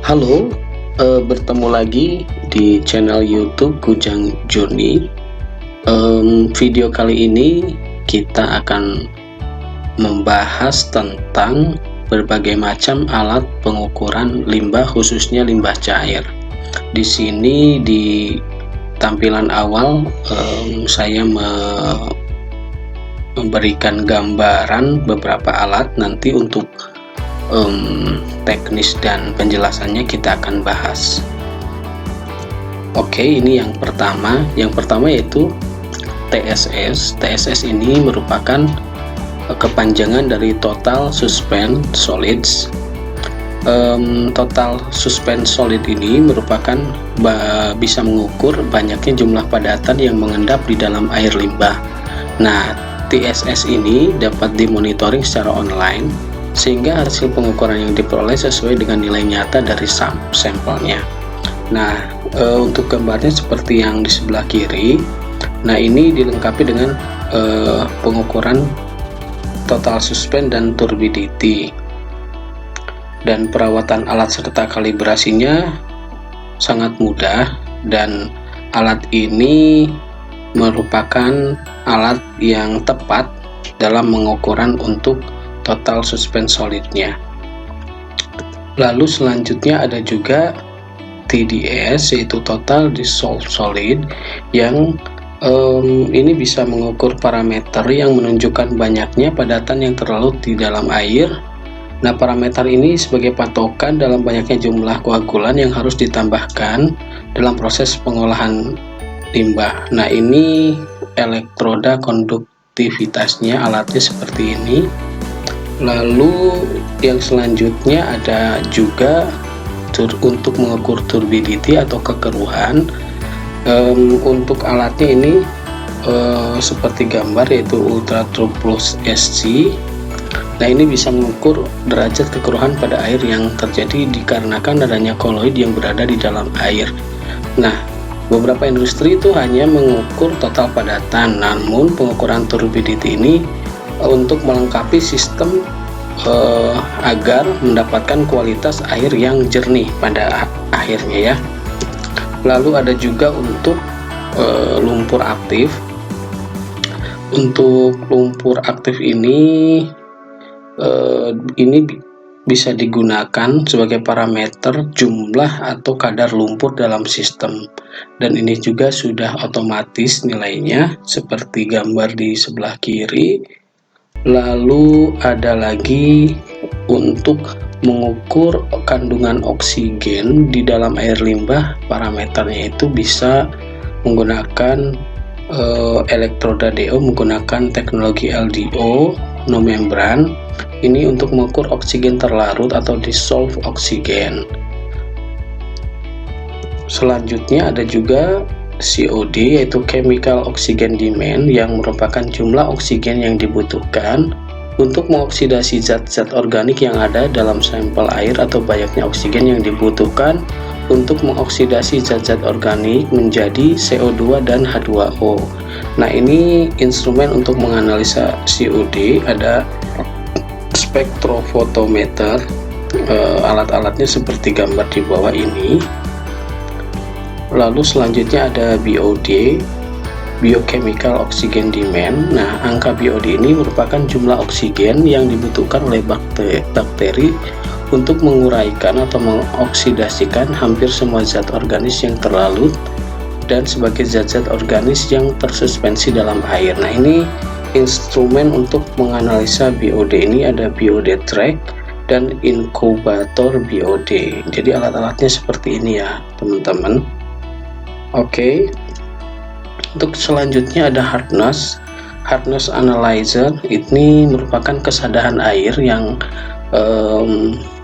Halo, bertemu lagi di channel YouTube Kujang Journey. Video kali ini kita akan membahas tentang berbagai macam alat pengukuran limbah, khususnya limbah cair. Di sini di tampilan awal saya memberikan gambaran beberapa alat. Nanti untuk teknis dan penjelasannya kita akan bahas. Oke, ini yang pertama yaitu TSS. TSS ini merupakan kepanjangan dari Total Suspend Solids. Total Suspend Solid ini merupakan bisa mengukur banyaknya jumlah padatan yang mengendap di dalam air limbah. Nah, TSS ini dapat dimonitoring secara online sehingga hasil pengukuran yang diperoleh sesuai dengan nilai nyata dari sampelnya. Nah, untuk gambarnya seperti yang di sebelah kiri. Nah, ini dilengkapi dengan pengukuran total suspend dan turbidity, dan perawatan alat serta kalibrasinya sangat mudah. Dan alat ini merupakan alat yang tepat dalam pengukuran untuk total suspend solidnya. Lalu selanjutnya ada juga TDS, yaitu Total Dissolved Solid, yang ini bisa mengukur parameter yang menunjukkan banyaknya padatan yang terlarut di dalam air. Nah, parameter ini sebagai patokan dalam banyaknya jumlah koagulan yang harus ditambahkan dalam proses pengolahan limbah. Nah, ini elektroda konduktivitasnya, alatnya seperti ini. Lalu yang selanjutnya ada juga untuk mengukur turbidity atau kekeruhan. Untuk alatnya ini seperti gambar, yaitu Ultra True Plus SC. Nah, ini bisa mengukur derajat kekeruhan pada air yang terjadi dikarenakan adanya koloid yang berada di dalam air. Nah, beberapa industri itu hanya mengukur total padatan, namun pengukuran turbidity ini untuk melengkapi sistem agar mendapatkan kualitas air yang jernih pada akhirnya ya. Lalu ada juga untuk lumpur aktif. Untuk lumpur aktif ini bisa digunakan sebagai parameter jumlah atau kadar lumpur dalam sistem, dan ini juga sudah otomatis nilainya seperti gambar di sebelah kiri. Lalu ada lagi untuk mengukur kandungan oksigen di dalam air limbah. Parameternya itu bisa menggunakan elektroda DO menggunakan teknologi LDO no membran. Ini untuk mengukur oksigen terlarut atau dissolved oksigen. Selanjutnya ada juga COD, yaitu Chemical Oxygen Demand, yang merupakan jumlah oksigen yang dibutuhkan untuk mengoksidasi zat-zat organik yang ada dalam sampel air, atau banyaknya oksigen yang dibutuhkan untuk mengoksidasi zat-zat organik menjadi CO2 dan H2O. Nah, ini instrumen untuk menganalisa COD. Ada spektrofotometer, alat-alatnya seperti gambar di bawah ini. Lalu selanjutnya ada BOD, Biochemical Oxygen Demand. Nah, angka BOD ini merupakan jumlah oksigen yang dibutuhkan oleh bakteri untuk menguraikan atau mengoksidasikan hampir semua zat organis yang terlarut dan sebagai zat-zat organis yang tersuspensi dalam air. Nah, ini instrumen untuk menganalisa BOD ini ada BOD track dan inkubator BOD. Jadi alat-alatnya seperti ini ya, teman-teman. Oke, untuk selanjutnya ada hardness analyzer. Ini merupakan kesadaran air yang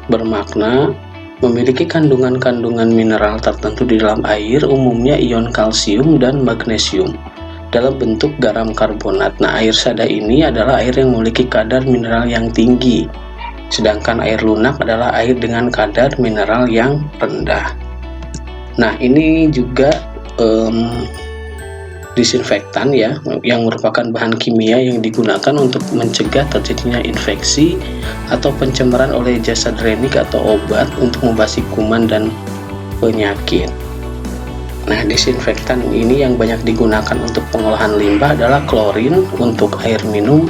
bermakna memiliki kandungan mineral tertentu di dalam air, umumnya ion kalsium dan magnesium dalam bentuk garam karbonat. Nah, air sada ini adalah air yang memiliki kadar mineral yang tinggi, sedangkan air lunak adalah air dengan kadar mineral yang rendah. Nah, ini juga disinfektan ya, yang merupakan bahan kimia yang digunakan untuk mencegah terjadinya infeksi atau pencemaran oleh jasa draining atau obat untuk membasmi kuman dan penyakit. Nah, disinfektan ini yang banyak digunakan untuk pengolahan limbah adalah klorin, untuk air minum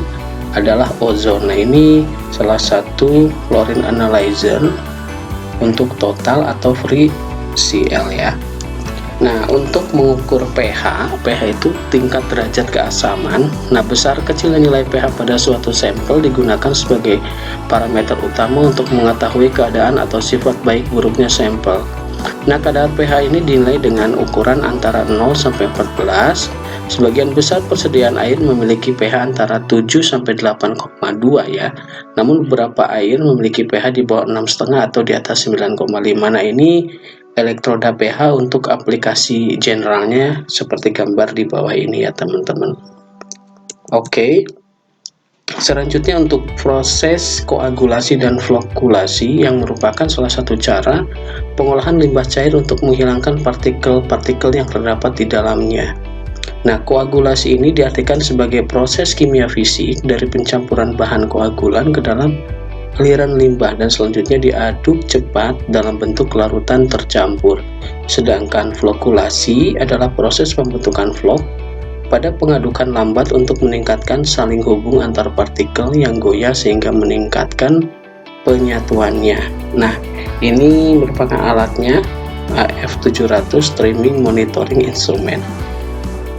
adalah ozon. Nah, ini salah satu chlorine analyzer untuk total atau free CL ya. Nah, untuk mengukur pH itu tingkat derajat keasaman. Nah, besar kecilnya nilai pH pada suatu sampel digunakan sebagai parameter utama untuk mengetahui keadaan atau sifat baik buruknya sampel. Nah, kadar pH ini dinilai dengan ukuran antara 0 sampai 14. Sebagian besar persediaan air memiliki pH antara 7 sampai 8,2 ya. Namun beberapa air memiliki pH di bawah 6,5 atau di atas 9,5. Nah, ini elektroda pH untuk aplikasi generalnya seperti gambar di bawah ini ya teman-teman. Oke. Selanjutnya untuk proses koagulasi dan flokulasi yang merupakan salah satu cara pengolahan limbah cair untuk menghilangkan partikel-partikel yang terdapat di dalamnya. Nah, koagulasi ini diartikan sebagai proses kimia fisik dari pencampuran bahan koagulan ke dalam aliran limbah dan selanjutnya diaduk cepat dalam bentuk larutan tercampur. Sedangkan flokulasi adalah proses pembentukan flok pada pengadukan lambat untuk meningkatkan saling hubung antar partikel yang goyah sehingga meningkatkan penyatuannya. Nah, ini merupakan alatnya AF700 Streaming Monitoring Instrument.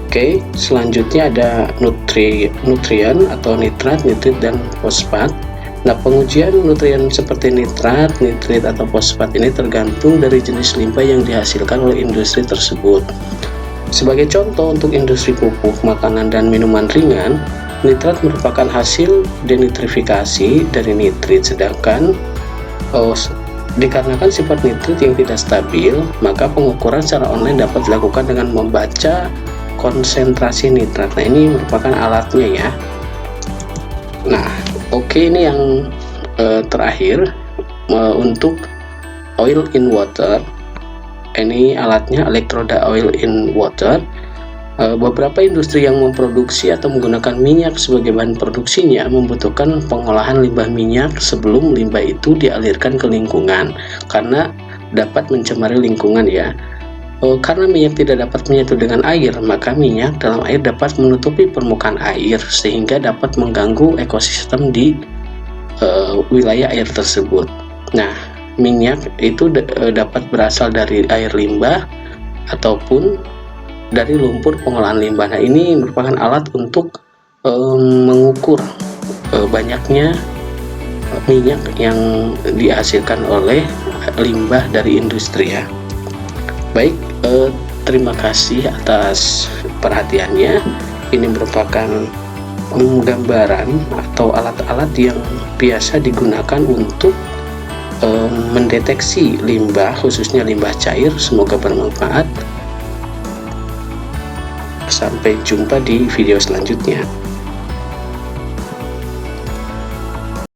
Oke, selanjutnya ada nutrien atau nitrat, nitrit, dan fosfat. Nah, pengujian nutrien seperti nitrat, nitrit, atau fosfat ini tergantung dari jenis limbah yang dihasilkan oleh industri tersebut. Sebagai contoh untuk industri pupuk, makanan, dan minuman ringan, nitrat merupakan hasil denitrifikasi dari nitrit, sedangkan dikarenakan sifat nitrit yang tidak stabil, maka pengukuran secara online dapat dilakukan dengan membaca konsentrasi nitrat. Nah, ini merupakan alatnya ya. Nah, oke, ini yang terakhir untuk oil in water. Ini alatnya elektroda oil in water. Beberapa industri yang memproduksi atau menggunakan minyak sebagai bahan produksinya membutuhkan pengolahan limbah minyak sebelum limbah itu dialirkan ke lingkungan karena dapat mencemari lingkungan ya. Karena minyak tidak dapat menyatu dengan air, maka minyak dalam air dapat menutupi permukaan air sehingga dapat mengganggu ekosistem di wilayah air tersebut. Nah, minyak itu dapat berasal dari air limbah ataupun dari lumpur pengolahan limbah. Nah, ini merupakan alat untuk mengukur banyaknya minyak yang dihasilkan oleh limbah dari industri ya. Baik, terima kasih atas perhatiannya. Ini merupakan gambaran atau alat-alat yang biasa digunakan untuk mendeteksi limbah, khususnya limbah cair. Semoga bermanfaat. Sampai jumpa di video selanjutnya.